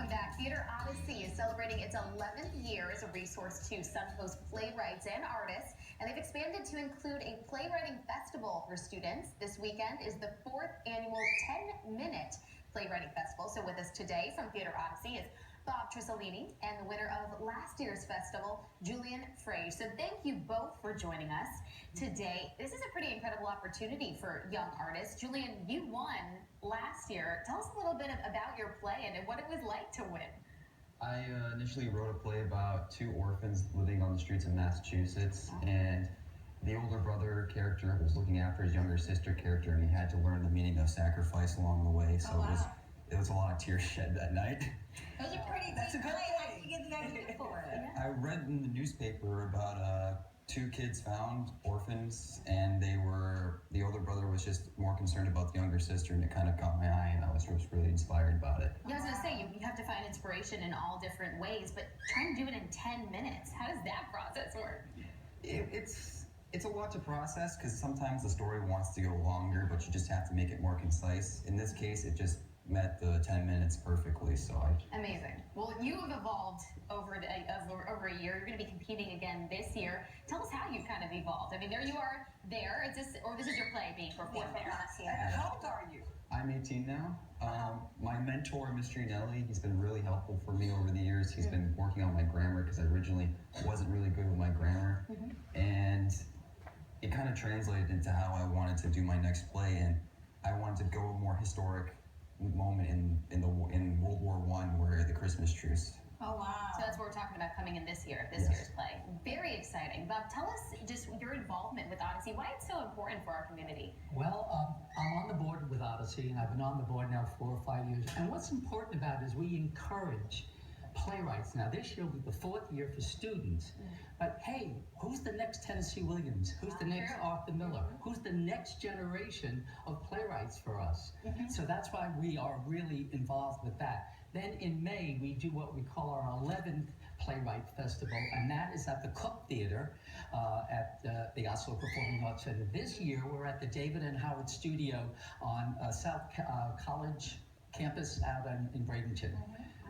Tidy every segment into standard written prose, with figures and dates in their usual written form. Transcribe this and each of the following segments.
Welcome back. Theater Odyssey is celebrating its 11th year as a resource to Suncoast playwrights and artists, and they've expanded to include a playwriting festival for students. This weekend is the 4th annual 10-minute playwriting festival. So with us today from Theater Odyssey is Bob Trissolini and the winner of last year's festival, Julien Freij. So thank you both for joining us today. This is a pretty incredible opportunity for young artists. Julien, you won last year. Tell us a little bit about your play and what it was like to win. I initially wrote a play about two orphans living on the streets of Massachusetts, and the older brother character was looking after his younger sister character, and he had to learn the meaning of sacrifice along the way. So it was a lot of tears shed that night. That's a pretty good play. How did you get the idea for it? I read in the newspaper about two kids found, orphans, and the older brother was just more concerned about the younger sister, and it kind of caught my eye, and I was just really inspired about it. Yeah, I was going to say, you have to find inspiration in all different ways, but trying to do it in 10 minutes, how does that process work? It's a lot to process, because sometimes the story wants to go longer, but you just have to make it more concise. In this case, it just met the 10 minutes perfectly, so Amazing. Well, you have evolved over a year. You're going to be competing again this year. Tell us how you've kind of evolved. I mean, there you are there. This is your play being performed there. How old are you? I'm 18 now. My mentor, Mr. Nelly, he's been really helpful for me over the years. He's been working on my grammar, because I originally wasn't really good with my grammar. And it kind of translated into how I wanted to do my next play, and I wanted to go more historic moment in World War I, where the Christmas truce. Oh, wow. So that's what we're talking about coming in this year's play. Very exciting. Bob, tell us just your involvement with Odyssey, why it's so important for our community. Well, I'm on the board with Odyssey, and I've been on the board now 4 or 5 years. And what's important about it is we encourage playwrights. Now, this year will be the 4th year for students. But hey, who's the next Tennessee Williams? Who's the next Arthur Miller? Who's the next generation of playwrights for us? So that's why we are really involved with that. Then in May, we do what we call our 11th Playwright Festival, and that is at the Cook Theatre at the Oslo Performing Arts Center. This year, we're at the David and Howard Studio on South College campus out in Bradenton.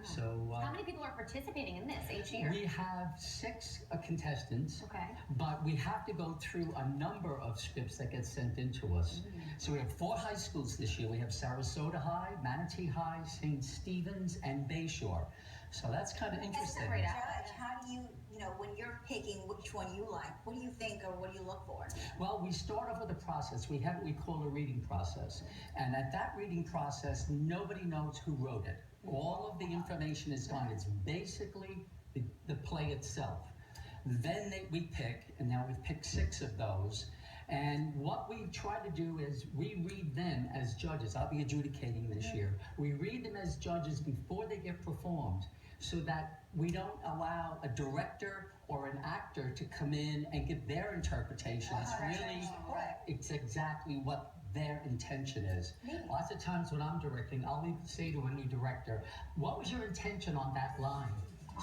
So, how many people are participating in this each year? We have 6 contestants, but we have to go through a number of scripts that get sent in to us. So we have 4 high schools this year. We have Sarasota High, Manatee High, St. Stephen's, and Bayshore. So that's kind of interesting. As a judge, how do you when you're picking which one you like, what do you think or what do you look for? Well, we start off with a process. We have what we call a reading process. And at that reading process, nobody knows who wrote it. All of the information is gone. It's basically the play itself. Then we pick, and now we've picked 6 of those. And what we try to do is we read them as judges. I'll be adjudicating this year. We read them as judges before they get performed, so that we don't allow a director or an actor to come in and give their interpretation. It's exactly what their intention is. Lots of times when I'm directing, I'll even say to a new director, what was your intention on that line?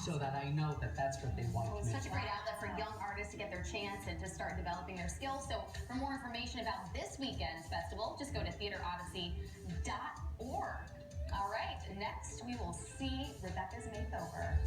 So that I know that that's what they want to It's do. such a great outlet for young artists to get their chance and to start developing their skills. So for more information about this weekend's festival, just go to theaterodyssey.org. All right, next we will see Rebecca's Makeover.